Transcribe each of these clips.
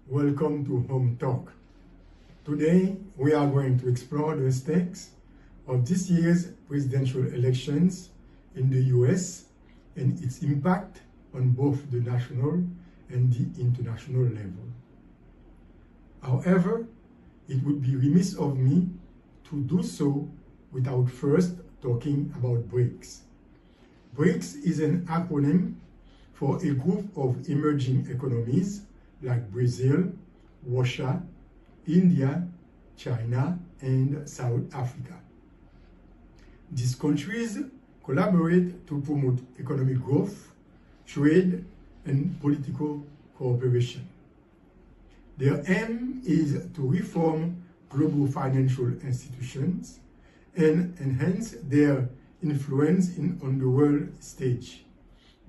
Welcome to Home Talk. Today, we are going to explore the stakes of this year's presidential elections in the US and its impact on both the national and the international level. However, it would be remiss of me to do so without first talking about BRICS. BRICS is an acronym for a group of emerging economies like Brazil, Russia, India, China, and South Africa. These countries collaborate to promote economic growth, trade, and political cooperation. Their aim is to reform global financial institutions and enhance their influence on the world stage.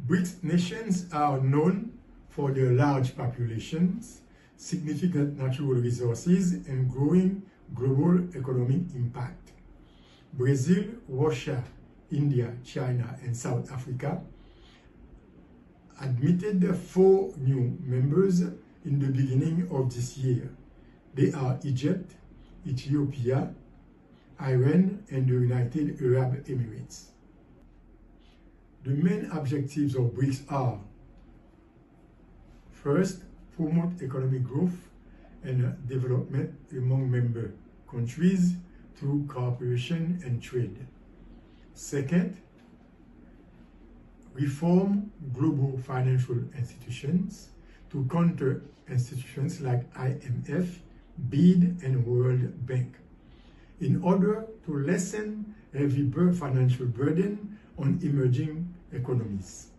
BRICS nations are known for their large populations, significant natural resources, and growing global economic impact. Brazil, Russia, India, China, and South Africa admitted 4 new members in the beginning of this year. They are Egypt, Ethiopia, Iran, and the United Arab Emirates. The main objectives of BRICS are: first, promote economic growth and development among member countries through cooperation and trade. Second, reform global financial institutions to counter institutions like IMF, BID, and World Bank, in order to lessen heavy financial burden on emerging economies.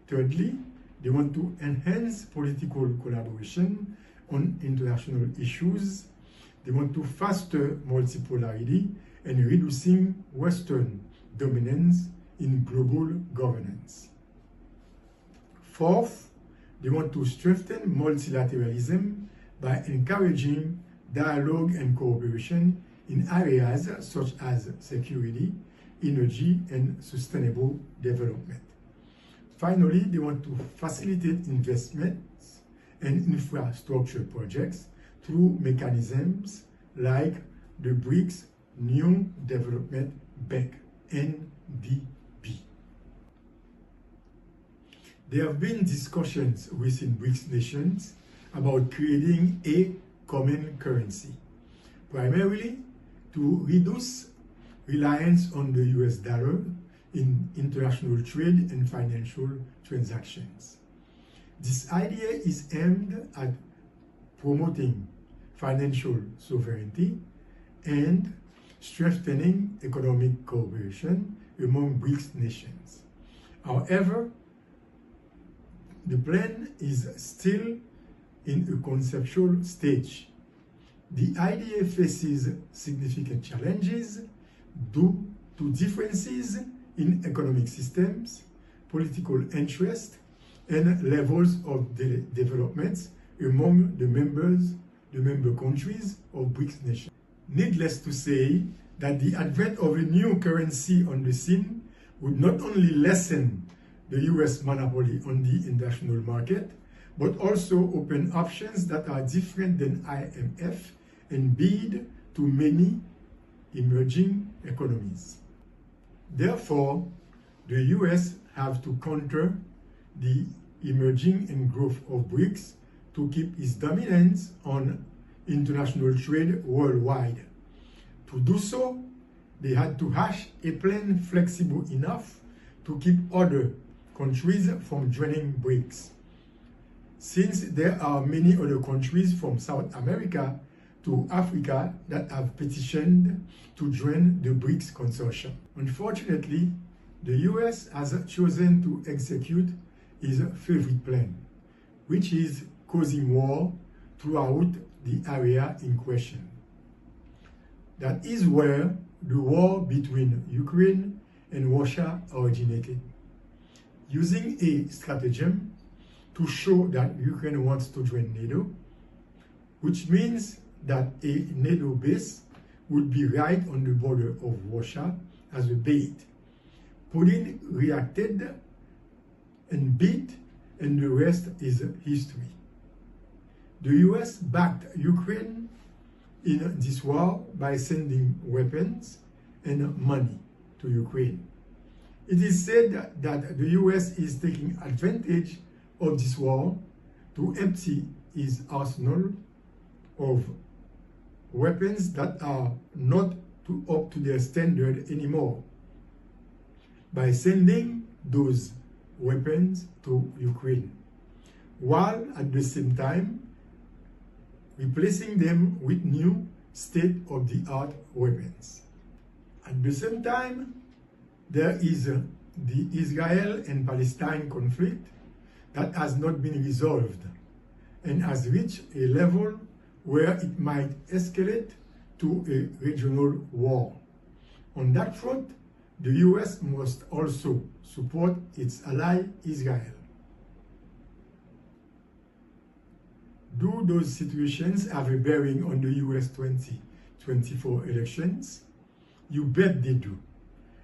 Thirdly, they want to enhance political collaboration on international issues. They want to foster multipolarity and reducing Western dominance in global governance. Fourth, they want to strengthen multilateralism by encouraging dialogue and cooperation in areas such as security, energy, and sustainable development. Finally, they want to facilitate investments and infrastructure projects through mechanisms like the BRICS New Development Bank, NDB. There have been discussions within BRICS nations about creating a common currency, primarily to reduce reliance on the US dollar in international trade and financial transactions. This idea is aimed at promoting financial sovereignty and strengthening economic cooperation among BRICS nations. However, the plan is still in a conceptual stage. The idea faces significant challenges due to differences in economic systems, political interest, and levels of development among the member countries of BRICS nations. Needless to say that the advent of a new currency on the scene would not only lessen the US monopoly on the international market, but also open options that are different than IMF and BID to many emerging economies. Therefore, the US have to counter the emerging and growth of BRICS to keep its dominance on international trade worldwide. To do so, they had to hash a plan flexible enough to keep other countries from joining BRICS. Since there are many other countries from South America to Africa that have petitioned to join the BRICS consortium. Unfortunately, the US has chosen to execute its favorite plan, which is causing war throughout the area in question. That is where the war between Ukraine and Russia originated. Using a stratagem to show that Ukraine wants to join NATO, which means that a NATO base would be right on the border of Russia as a bait. Putin reacted and beat, and the rest is history. The US backed Ukraine in this war by sending weapons and money to Ukraine. It is said that the US is taking advantage of this war to empty its arsenal of weapons that are not up to their standard anymore by sending those weapons to Ukraine, while at the same time replacing them with new state-of-the-art weapons. At the same time, there is the Israel and Palestine conflict that has not been resolved and has reached a level where it might escalate to a regional war. On that front, the US must also support its ally Israel. Do those situations have a bearing on the US 2024 elections? You bet they do.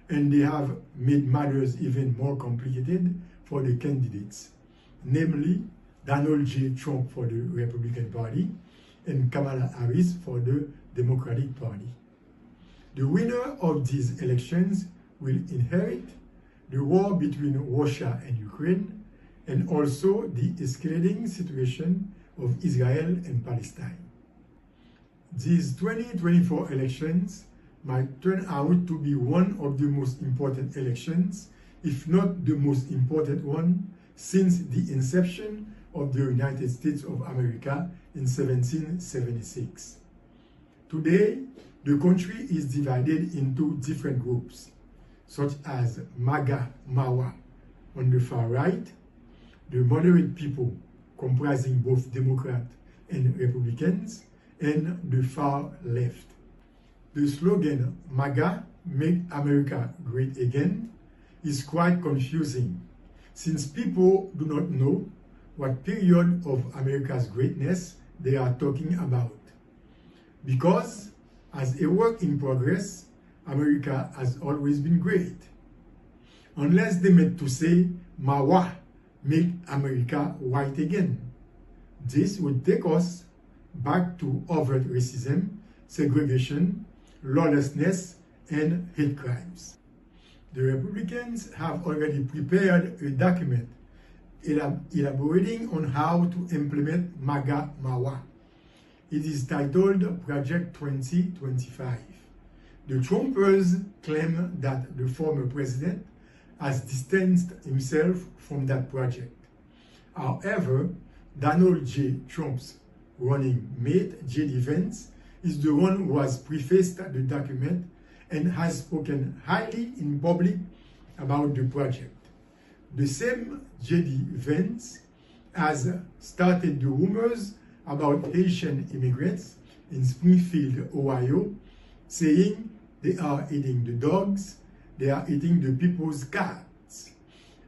And they have made matters even more complicated for the candidates, namely Donald J. Trump for the Republican Party and Kamala Harris for the Democratic Party. The winner of these elections will inherit the war between Russia and Ukraine, and also the escalating situation of Israel and Palestine. These 2024 elections might turn out to be one of the most important elections, if not the most important one, since the inception of the United States of America in 1776. Today, the country is divided into different groups, such as MAGA, MAWA on the far right, the moderate people comprising both Democrats and Republicans, and the far left. The slogan MAGA, Make America Great Again, is quite confusing, since people do not know what period of America's greatness they are talking about. Because, as a work in progress, America has always been great. Unless they meant to say, MAWA, Make America White Again. This would take us back to overt racism, segregation, lawlessness, and hate crimes. The Republicans have already prepared a document elaborating on how to implement MAGA MAWA. It is titled Project 2025. The Trumpers claim that the former president has distanced himself from that project. However, Donald J. Trump's running mate, J.D. Vance, is the one who has prefaced the document and has spoken highly in public about the project. The same J.D. Vance has started the rumors about Haitian immigrants in Springfield, Ohio, saying they are eating the dogs, they are eating the people's cats,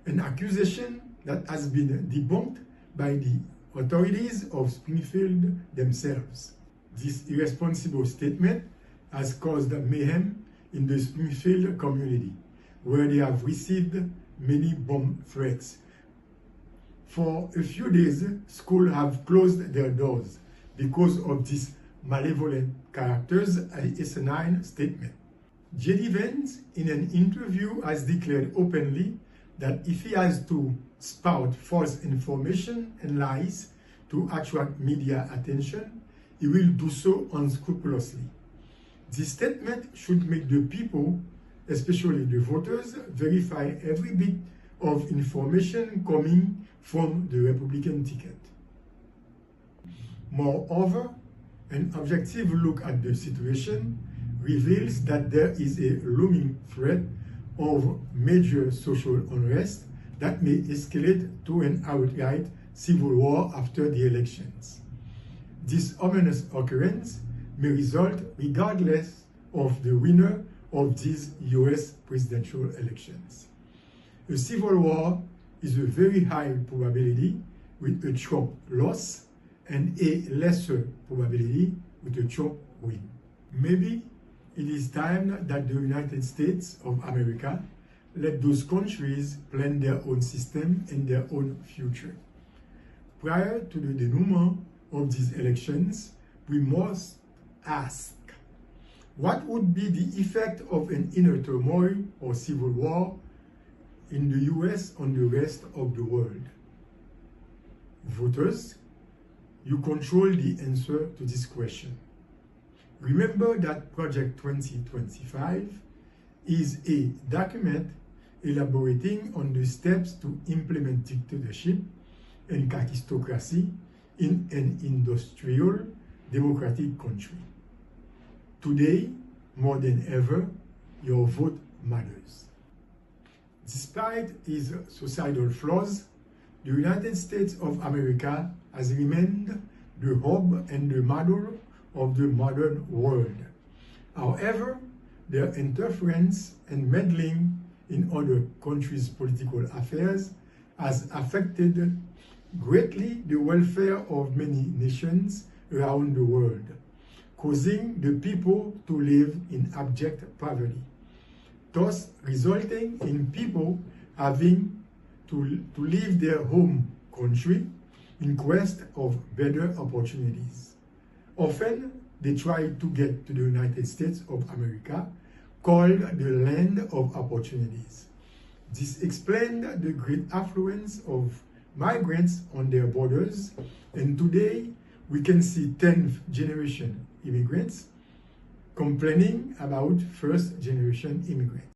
an accusation that has been debunked by the authorities of Springfield themselves. This irresponsible statement has caused mayhem in the Springfield community, where they have received many bomb threats. For a few days, schools have closed their doors because of this malevolent character's asinine statement. J.D. Vance, in an interview, has declared openly that if he has to spout false information and lies to attract media attention, he will do so unscrupulously. This statement should make the people, especially the voters, verify every bit of information coming from the Republican ticket. Moreover, an objective look at the situation reveals that there is a looming threat of major social unrest that may escalate to an outright civil war after the elections. This ominous occurrence may result regardless of the winner of these US presidential elections. A civil war is a very high probability with a Trump loss and a lesser probability with a Trump win. Maybe it is time that the United States of America let those countries plan their own system and their own future. Prior to the denouement of these elections, we must ask, what would be the effect of an inner turmoil or civil war in the US on the rest of the world? Voters, you control the answer to this question. Remember that Project 2025 is a document elaborating on the steps to implement dictatorship and kakistocracy in an industrial democratic country. Today, more than ever, your vote matters. Despite its societal flaws, the United States of America has remained the hub and the model of the modern world. However, their interference and meddling in other countries' political affairs has affected greatly the welfare of many nations around the world, causing the people to live in abject poverty, thus resulting in people having to leave their home country in quest of better opportunities. Often, they try to get to the United States of America, called the land of opportunities. This explained the great affluence of migrants on their borders, and today we can see 10th generation immigrants complaining about first generation immigrants.